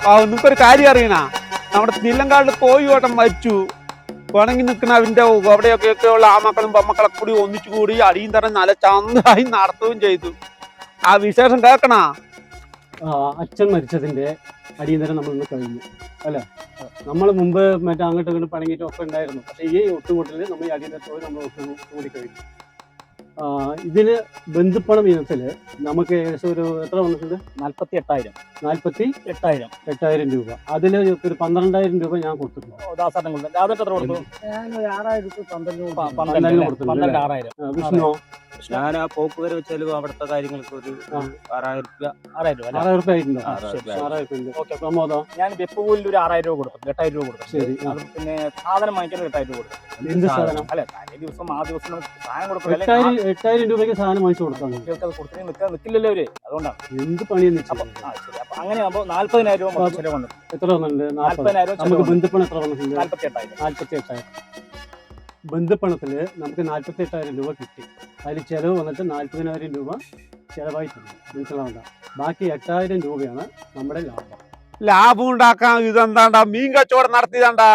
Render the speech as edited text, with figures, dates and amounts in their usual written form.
നിങ്ങൾക്കൊരു കാര്യം അറിയണ, നമ്മുടെ തില്ലങ്കാടിൽ കോഴി ഓട്ടം മരിച്ചു പിണങ്ങി നിൽക്കുന്ന അവന്റെ അവിടെയൊക്കെയുള്ള ആ മക്കളും പെമ്മക്കളൊക്കെ കൂടി ഒന്നിച്ചു കൂടി അടിയും തരം നല്ല ചന്തായി നടത്തുകയും ചെയ്തു. ആ വിശേഷം കേൾക്കണ. അച്ഛൻ മരിച്ചതിന്റെ അടിയന്തരം നമ്മളിന്ന് കഴിഞ്ഞു അല്ലെ. നമ്മൾ മുമ്പ് മറ്റേ അങ്ങോട്ടും ഇങ്ങോട്ടും പണങ്ങിയിട്ടും ഒക്കെ ഉണ്ടായിരുന്നു. പക്ഷേ ഈ ഒത്തുകൂട്ടലിൽ നമ്മൾ ഈ അടിയന്തരത്തോടെ നമ്മൾ ഒത്തുകൂടി കഴിഞ്ഞു. ഇതിന് ബന്ധുപ്പണം ഇനത്തില് നമുക്ക് ഏകദേശം ഒരു എത്ര വന്നിട്ടുണ്ട്? 48,000 രൂപ. അതിൽ ഒരു 12,000 രൂപ ഞാൻ കൊടുത്തിട്ടുണ്ട്. വിഷ്ണു, ഞാൻ ആ പോക്കുവരെ വെച്ചാലും അവിടുത്തെ കാര്യങ്ങൾക്ക് ഒരു 6,000 രൂപ. 6,000 രൂപ ആയിട്ടുണ്ടോ? 6,000 രൂപ. പ്രമോദോ? ഞാൻ വെപ്പുകൂലിൽ ഒരു 6,000 രൂപ കൊടുത്തു, 8,000 രൂപ കൊടുത്തു. ശരി. പിന്നെ സാധനം വാങ്ങിക്കാൻ 8,000 രൂപ കൊടുത്തു. എന്ത് സാധനം? അല്ല, തലേ ദിവസം ആ ദിവസം സാധനം കൊടുക്കില്ല. 8,000 രൂപയ്ക്ക് സാധനം വാങ്ങിച്ചു കൊടുത്താൽ നിൽക്കില്ലല്ലോ അവര്, അതുകൊണ്ടാണ്. എന്ത് പണിയെന്ന് ശരി. അപ്പൊ അങ്ങനെ ആകുമ്പോൾ 40,000 രൂപ ചെലവ് വന്നു. എത്ര വന്നിട്ടുണ്ട്? 40,000. നമുക്ക് ബന്ധുപ്പണം എത്ര വന്നിട്ടുണ്ട്? 48,000. ബന്ധുപ്പണത്തില് നമുക്ക് 48,000 രൂപ കിട്ടി. അതിൽ ചെലവ് വന്നിട്ട് 40,000 രൂപ ചെലവായിട്ടുണ്ട്. മനസ്സിലാവണ്ട. ബാക്കി 8,000 രൂപയാണ് നമ്മുടെ ലാഭം. ലാഭം ഉണ്ടാക്കാൻ ഇതെന്താണ്ടാ മീൻ കച്ചവടം നടത്തിയതാണ്ടാ.